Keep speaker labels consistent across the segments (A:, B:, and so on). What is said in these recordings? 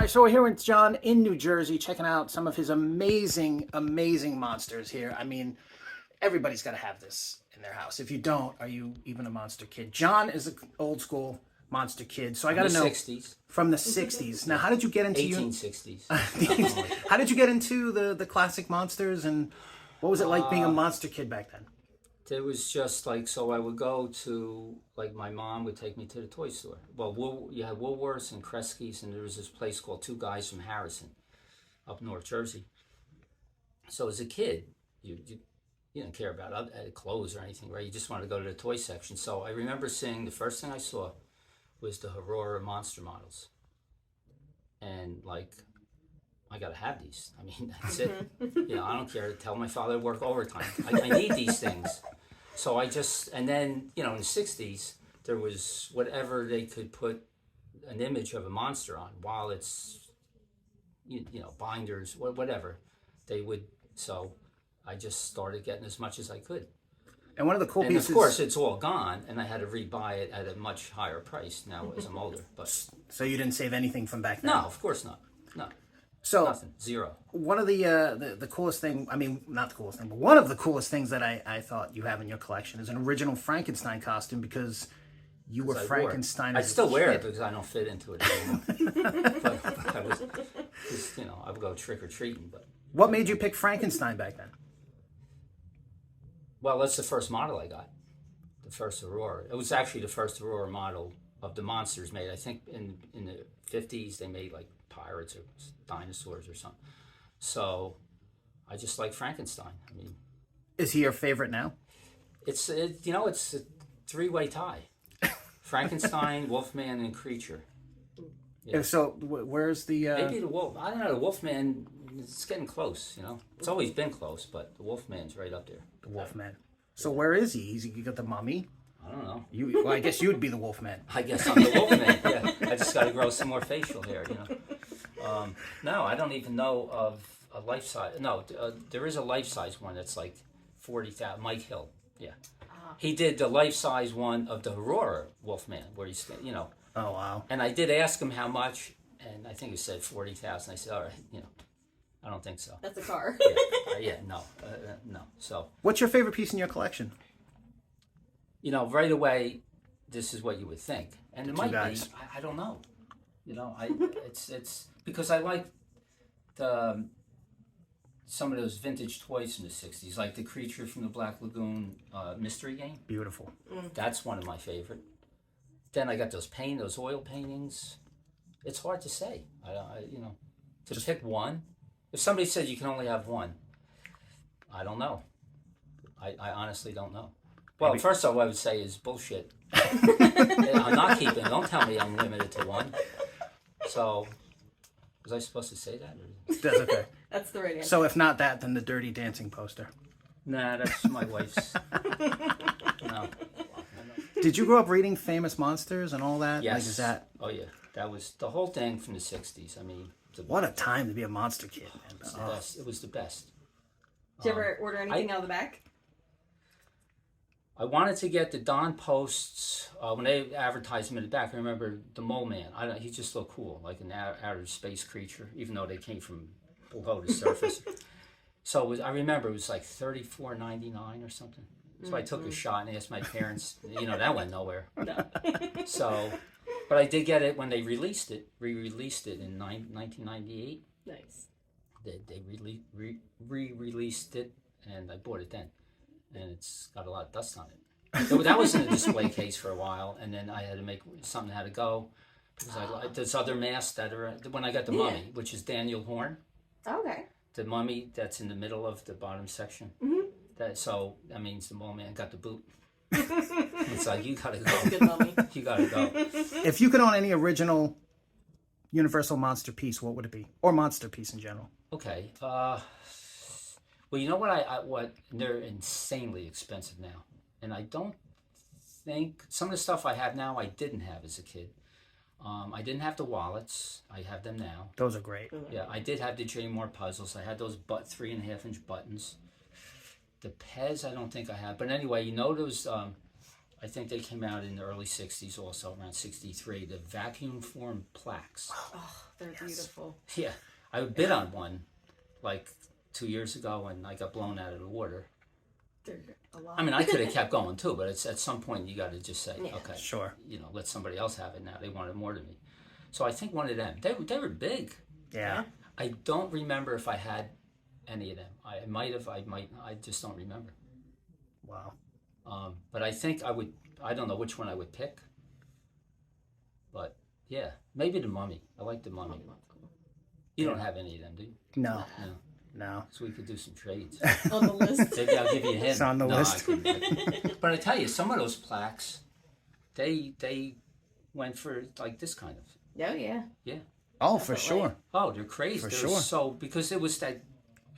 A: right, so we're here with John in New Jersey, checking out some of his amazing, amazing monsters here. I mean, everybody's got to have this in their house. If you don't, are you even a monster kid? John is an old school monster kid, so I got to know
B: 60s.
A: From the '60s. Now, how did you get into
B: 1860s.
A: How did you get into the classic monsters, and what was it like being a monster kid back then?
B: It was just like, so I would go to, like, my mom would take me to the toy store. Well, you had Woolworths and Kresge's, and there was this place called Two Guys from Harrison up North Jersey. So as a kid, you didn't care about clothes or anything, right? You just wanted to go to the toy section. So I remember seeing, the first thing I saw was the Aurora monster models. And, like, I gotta have these. I mean, that's it. I don't care. Tell my father to work overtime. I need these things. So I just, and then, in the 60s, there was whatever they could put an image of a monster on, while it's, binders, whatever they would. So I just started getting as much as I could.
A: And one of the cool pieces...
B: And of course, it's all gone, and I had to rebuy it at a much higher price now as I'm older. But
A: So you didn't save anything from back then?
B: No, of course not. No.
A: So
B: nothing. Zero.
A: One of the coolest thing, I mean, not the coolest thing, but one of the coolest things that I thought you have in your collection is an original Frankenstein costume, because you were Frankenstein.
B: I still wear it because I don't fit into it anymore. but I was, I would go trick or treating. But
A: what made you pick Frankenstein back then?
B: Well, that's the first model I got, the first Aurora. It was actually the first Aurora model of the monsters made. I think in the 50s they made like pirates or dinosaurs or something. So I just like Frankenstein. I mean,
A: is he your favorite now?
B: It's a three-way tie. Frankenstein, Wolfman, and Creature.
A: Yeah. So where's the...
B: Maybe the Wolf. I don't know. The Wolfman, it's getting close, It's always been close, but the Wolfman's right up there.
A: The Wolfman. So where is he? You got the mummy?
B: I don't know.
A: Well, I guess you would be the Wolfman.
B: I guess I'm the Wolfman, yeah. I just got to grow some more facial hair, No, I don't even know of a life-size... No, there is a life-size one that's like 40,000. Mike Hill, yeah. He did the life-size one of the Aurora Wolfman, where he's,
A: Oh, wow.
B: And I did ask him how much, and I think he said 40,000. I said, all right, I don't think so.
C: That's a car.
B: No. So,
A: what's your favorite piece in your collection?
B: Right away, this is what you would think, and it might be. I don't know. It's because I like some of those vintage toys from the 60s, like the Creature from the Black Lagoon mystery game.
A: Beautiful.
B: That's one of my favorite. Then I got those oil paintings. It's hard to say. To pick one. If somebody said you can only have one, I don't know. I honestly don't know. Well, first of all, I would say is bullshit. I'm not keeping. Don't tell me I'm limited to one. So, was I supposed to say that?
A: That's okay.
C: That's the right answer.
A: So if not that, then the Dirty Dancing poster.
B: Nah, that's my wife's. No.
A: Did you grow up reading famous monsters and all that?
B: Yes.
A: Like, is that...
B: Oh yeah, that was the whole thing from the 60s. I mean,
A: what a time to be a monster kid, man.
B: It was the best. It was the best.
C: Did you ever order anything out of the back?
B: I wanted to get the Don Posts when they advertised him in the back. I remember the Mole Man. He just looked cool, like an outer space creature, even though they came from below the surface. So I remember it was like $34.99 or something. So I took a shot and asked my parents. That went nowhere.
C: No.
B: So, but I did get it when they re-released it in 1998.
C: Nice.
B: They re-released it, and I bought it then. And it's got a lot of dust on it. So that was in a display case for a while, and then I had to make something had to go because I like this other mask that are when I got the mummy, which is Daniel Horn.
C: Okay.
B: The mummy that's in the middle of the bottom section. That means the Mole Man got the boot. It's like you gotta go.
C: Good mummy.
B: You gotta go.
A: If you could own any original Universal monster piece, what would it be, or monster piece in general?
B: Okay. Well, you know what they're insanely expensive now. And I don't think, some of the stuff I have now I didn't have as a kid. I didn't have the wallets. I have them now.
A: Those are great.
B: Yeah, I did have the J. Moore puzzles. I had those 3.5-inch buttons. The Pez, I don't think I have. But anyway, those I think they came out in the early 60s also, around 63, the vacuum form plaques.
C: Oh, they're beautiful.
B: Yeah, I bid on one like 2 years ago and I got blown out of the water.
C: They're a lot.
B: I mean, I could have kept going too, but it's at some point you got to just say,
C: Yeah.
B: okay,
A: Sure.
B: let somebody else have it now. They wanted more than me. So I think one of them, they were big.
A: Yeah.
B: I don't remember if I had any of them. I might have, I just don't remember.
A: Wow.
B: But I think I don't know which one I would pick. But yeah, maybe the Mummy. I like the Mummy. You don't have any of them, do you?
A: No.
B: No.
A: No.
B: So we could do some trades.
C: On the list.
B: Maybe I'll give you a hint.
A: It's on the list.
B: I couldn't. But I tell you, some of those plaques, they went for like this kind of.
C: Oh, yeah.
B: Yeah.
A: Oh, for
C: Definitely.
A: sure.
B: Oh, they're crazy.
A: For
B: They're
A: sure.
B: So because it was that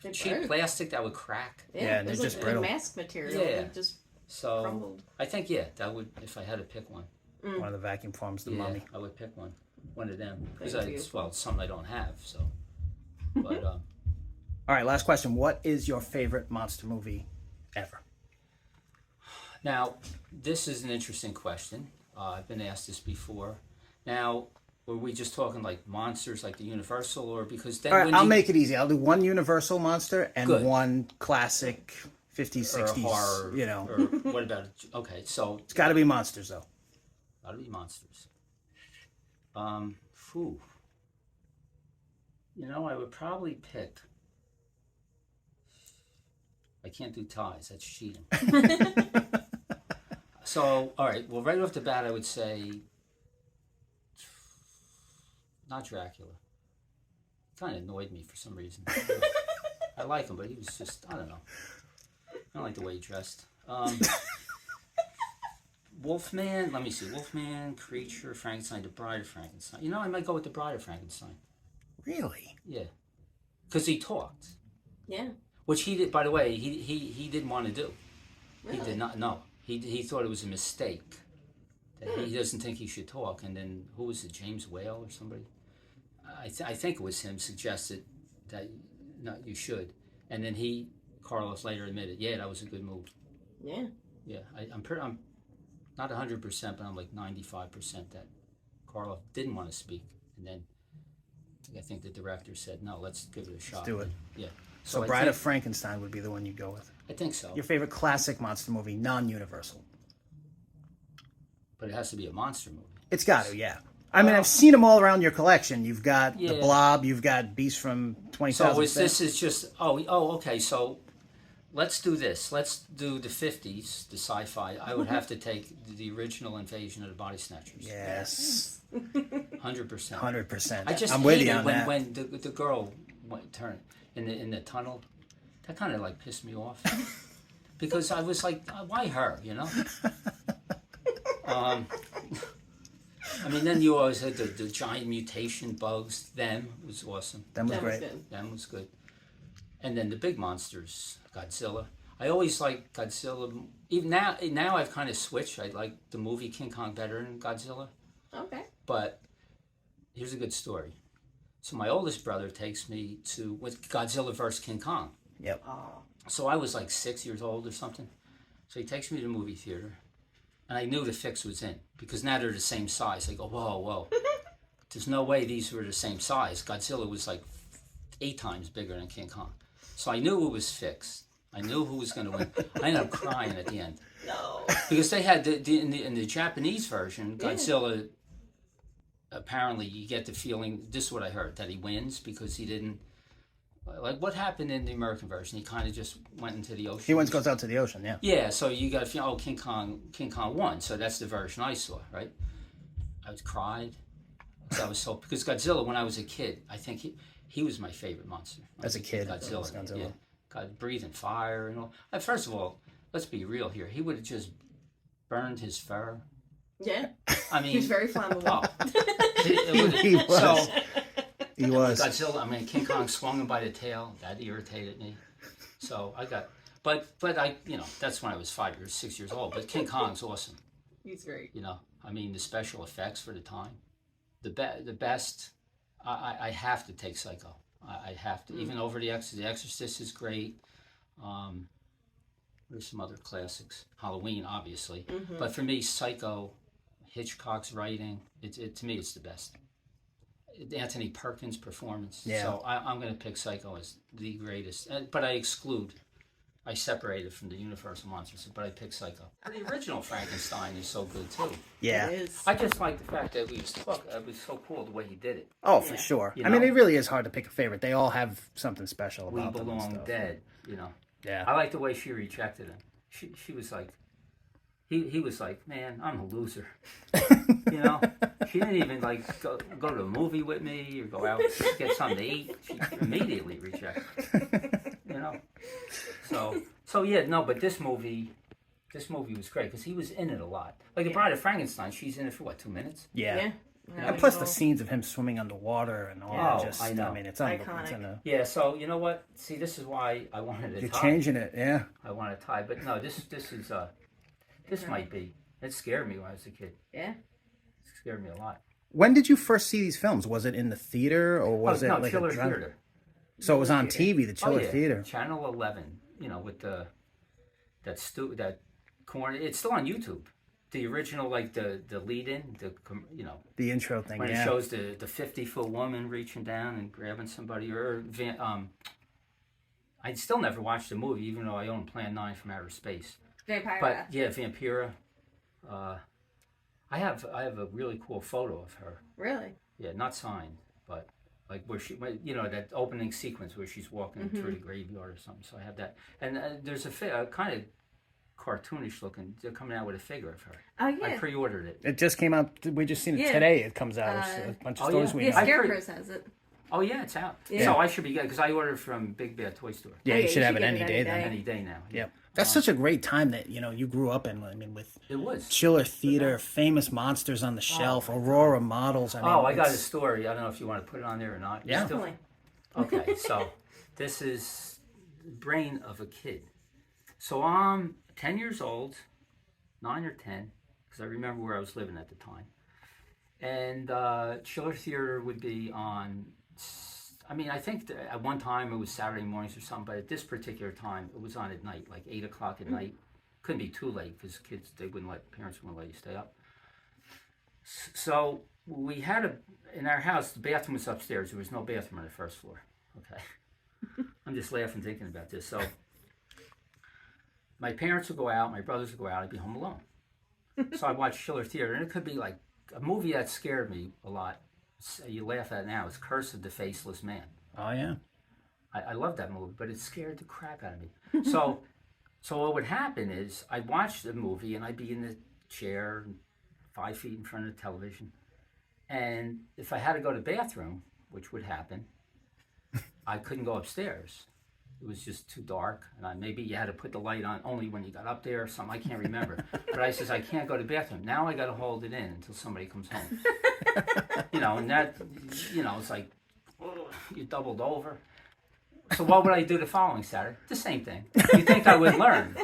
C: They
B: cheap
C: broke.
B: plastic that would crack.
A: Yeah,
C: it
A: they're
C: was
A: just
C: like
A: brittle.
C: a mask material.
B: Yeah.
C: It just
B: So
C: crumbled.
B: I think that would, if I had to pick one.
A: One of the vacuum forms, the
B: Yeah,
A: Mummy.
B: I would pick one of them because
C: They're
B: it's
C: beautiful.
B: it's something I don't have. So, but
A: All right, last question. What is your favorite monster movie ever?
B: now this is an interesting question. I've been asked this before. Now, were we just talking like monsters, like the Universal, or because then
A: All right,
B: when
A: I'll
B: you,
A: make it easy. I'll do one Universal monster and
B: Good.
A: one classic 50s,
B: or
A: 60s,
B: horror, or what about okay? So
A: It's got to be monsters, though.
B: gotta be monsters. Phew. I would probably pick. I can't do ties. That's cheating. So, all right. Well, right off the bat, I would say not Dracula. Kind of annoyed me for some reason. I like him, but he was just, I don't know. I don't like the way he dressed. Wolfman, let me see. Wolfman, Creature, Frankenstein, The Bride of Frankenstein. I might go with The Bride of Frankenstein.
A: Really?
B: Yeah. Because he talked.
C: Yeah.
B: Which he did, by the way, he didn't want to do.
C: Really?
B: He did not, no. He thought it was a mistake. That he doesn't think he should talk. And then, who was it, James Whale or somebody? I think it was him suggested that no, you should. And then Carlos later admitted, yeah, that was a good move.
C: Yeah.
B: Yeah, I'm not 100%, but I'm like 95% that Carlos didn't want to speak. And then I think the director said, no, let's give it a shot.
A: do it.
B: Yeah.
A: So
B: I
A: Bride
B: think,
A: of Frankenstein would be the one you go with.
B: I think so.
A: Your favorite classic monster movie, non-Universal.
B: But it has to be a monster movie.
A: It's got to, yeah. I mean, I've seen them all around your collection. You've got The
B: Yeah.
A: Blob. You've got Beast from 20,000
B: So this is just, okay, so let's do this. Let's do the 50s, the sci-fi. I would have to take the original Invasion of the Body Snatchers.
A: Yes.
B: 100%.
A: 100%.
B: I just
A: I'm with
B: hated
A: you on that.
B: when the girl turned in the tunnel. That kind of like pissed me off because I was like, why her? I mean, then you always had the giant mutation bugs. Them was awesome.
A: That was
C: That was
A: great.
C: good.
B: Them was good. And then the big monsters, Godzilla. I always like Godzilla. Even now I've kind of switched. I like the movie King Kong better than Godzilla.
C: Okay.
B: But here's a good story. So my oldest brother takes me with Godzilla vs. King Kong.
A: Yep.
C: Oh.
B: So I was like 6 years old or something. So he takes me to the movie theater. And I knew the fix was in. Because now they're the same size. I go, whoa. There's no way these were the same size. Godzilla was like 8 times bigger than King Kong. So I knew it was fixed. I knew who was going to win. I ended up crying at the end.
C: No.
B: Because they had, in the Japanese version, Godzilla, apparently you get the feeling, this is what I heard, that he wins because he didn't, like what happened in the American version? He kind of just went into the ocean.
A: He goes out to the ocean, yeah.
B: Yeah, so you got to feel, King Kong won. So that's the version I saw, right? I cried. I was so, because Godzilla, when I was a kid, I think he was my favorite monster.
A: As a kid,
B: Godzilla.
A: Godzilla.
B: Yeah. God, breathing fire and all. First of all, let's be real here. He would have just burned his fur.
C: Yeah.
B: I mean,
C: He was very flammable.
A: He was.
B: So,
A: He was.
B: Godzilla, King Kong swung him by the tail. That irritated me. So I got, but I, that's when I was 6 years old. But King Kong's awesome.
C: He's great.
B: The special effects for the time, the best. I have to take Psycho. I have to. Even over the Exorcist is great. There's some other classics. Halloween, obviously.
C: Mm-hmm.
B: But for me, Psycho, Hitchcock's writing, to me, it's the best. Anthony Perkins' performance.
A: Yeah.
B: So I'm going to pick Psycho as the greatest. But I separate it from the Universal monsters, but I pick Psycho. The original Frankenstein is so good, too.
A: Yeah.
C: It is.
B: I just like the fact that it was so cool the way he did it.
A: Oh, for
C: Yeah.
A: sure.
B: You
A: I mean,
B: know?
A: it really is hard to pick a favorite. They all have something special
B: We
A: about them. and
B: Belong
A: stuff.
B: Dead, you know.
A: Yeah.
B: I like the way she rejected him. She was like, he was like, man, I'm a loser. You know, she didn't even like go to a movie with me or go out get something to eat. She immediately rejected. You know, so yeah, no, but this movie was great because he was in it a lot. Like the Bride of Frankenstein, she's in it for what, 2 minutes?
A: Yeah.
C: Yeah.
A: And plus the scenes of him swimming underwater and all that.
B: Oh,
A: Just,
B: I know.
A: mean, it's
C: Iconic.
B: Yeah, so you know what? See, this is why I wanted to
A: You're
B: tie.
A: changing it, yeah.
B: I want to tie, but no, this might be. It scared me when I was a kid.
C: Yeah.
B: It scared me a lot.
A: When did you first see these films? Was it in the theater or was it
B: no,
A: like
B: Chiller
A: a drama?
B: Theater.
A: So it was on TV, the Chiller Theater.
B: Channel 11. You know, with that corner. It's still on YouTube. The original, like the lead-in,
A: The intro thing,
B: when
A: yeah.
B: it shows the 50-foot woman reaching down and grabbing somebody, or I still never watched the movie, even though I own Plan 9 from Outer Space.
C: Vampire.
B: But yeah, Vampira. I have a really cool photo of her.
C: Really?
B: Yeah, not signed, but like where that opening sequence where she's walking through the graveyard or something. So I have that, and there's a kind of cartoonish looking. They're coming out with a figure of her.
C: Oh yeah.
B: I pre-ordered it.
A: It just came out. We just seen it
C: Yeah.
A: today. It comes out. A bunch of stores we
C: Yeah,
A: know.
C: Scarecrow has it.
B: Oh yeah, it's out.
C: Yeah.
B: So I should be good because I ordered from Big Bad Toy Store.
A: Yeah,
C: Okay,
A: you should have it
C: get
A: any day then.
B: Any day now.
A: Yep. That's such a great time that, you grew up in. I mean, with
B: It was.
A: Chiller Theater, famous monsters on the shelf, Aurora models. I mean,
B: I got a
A: it's-
B: story. I don't know if you want to put it on there or not.
A: Yeah.
C: Definitely.
B: Okay, so this is the brain of a kid. So I'm 10 years old, 9 or 10, because I remember where I was living at the time. And Chiller Theater would be on, I mean, I think at one time it was Saturday mornings or something, but at this particular time it was on at night, like 8 o'clock at night. Couldn't be too late because parents wouldn't let you stay up. So we had in our house, the bathroom was upstairs. There was no bathroom on the first floor. Okay. I'm just laughing thinking about this. So my parents would go out, my brothers would go out, I'd be home alone. So I watched Chiller Theater, and it could be like a movie that scared me a lot. You laugh at it now. It's Curse of the Faceless Man.
A: Oh yeah.
B: I love that movie, but it scared the crap out of me. So what would happen is I'd watch the movie and I'd be in the chair 5 feet in front of the television. And if I had to go to the bathroom, which would happen, I couldn't go upstairs. It was just too dark. And maybe you had to put the light on only when you got up there or something. I can't remember. But I says, I can't go to the bathroom. Now I got to hold it in until somebody comes home. And that, it's like, you doubled over. So what would I do the following Saturday? The same thing. You think I would learn?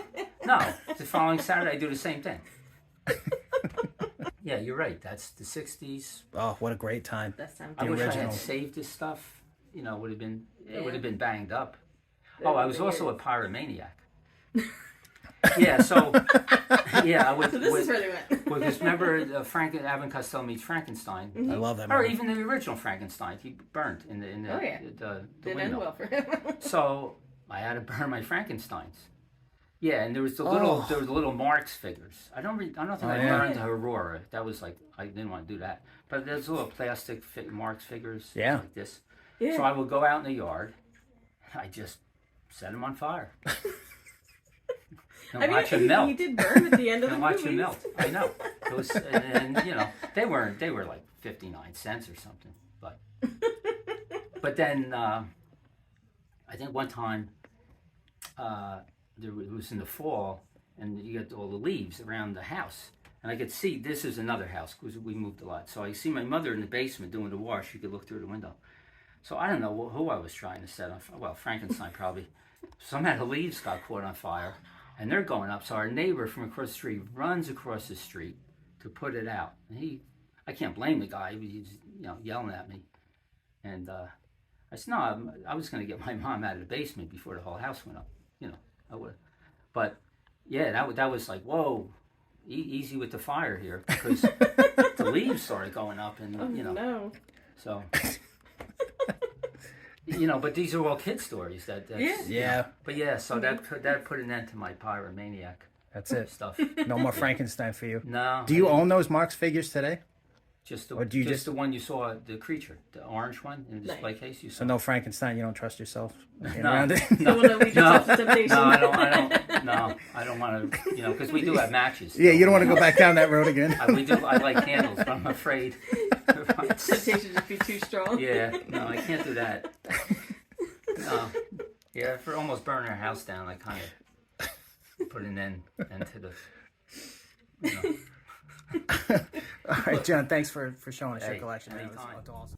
B: No. The following Saturday, I do the same thing. Yeah, you're right. That's the 60s.
A: Oh, what a great time.
C: That's time.
B: I wish I
A: original.
B: had saved this stuff. It would have been been banged up.
C: That
B: I
C: would've
B: was
C: been
B: also
C: yours.
B: a pyromaniac. Yeah, so yeah,
C: So this is where they went.
B: because remember Abbott and Costello meets Frankenstein,
A: I love that
B: or
A: movie.
B: even the original Frankenstein. He burnt in the
C: Oh, yeah.
B: the
C: Didn't end
B: window.
C: well for him.
B: So I had to burn my Frankensteins. Yeah, and there was the
A: Oh.
B: little Marx figures. I don't think I
A: yeah.
B: burned Aurora. That was like I didn't want to do that. But there's little plastic Marx figures
A: Yeah.
B: like this.
C: Yeah.
B: So I would go out in the yard. I just set them on fire. And watch them melt.
C: he did burn at the end of the
B: And watch
C: movie.
B: them melt. I know. It was, and they were like 59 cents or something. But then I think one time it was in the fall, and you get all the leaves around the house. And I could see, this is another house because we moved a lot. So I see my mother in the basement doing the wash. You could look through the window. So I don't know who I was trying to set on fire. Well, Frankenstein probably. Somehow the leaves got caught on fire, and they're going up. So our neighbor from across the street runs across the street to put it out. And I can't blame the guy. He's yelling at me. And I said, no, I was going to get my mom out of the basement before the whole house went up. I would. But yeah, that was like, whoa, easy with the fire here, because the leaves started going up, and
C: No.
B: so. But these are all kid stories. That's,
A: Yeah.
B: But yeah, so that put an end to my Pyromaniac
A: That's it.
B: stuff.
A: No more Frankenstein for you.
B: No.
A: Do you own those Marx figures today?
B: Just
A: or do you just
B: the one you saw, the creature, the orange one in the display case you saw?
A: So no Frankenstein. You don't trust yourself being
B: No.
A: around it.
C: No,
B: I don't want to. Because we do have matches.
A: Yeah, you don't want to go back down that road again.
B: We do. I like candles, but I'm afraid.
C: Temptation just be too strong.
B: Yeah, no, I can't do that. No, yeah, for almost burning our house down, I kind of put an end to the.
A: All right, John. Thanks for showing us your
B: Hey,
A: collection.
B: anytime.
A: That was awesome.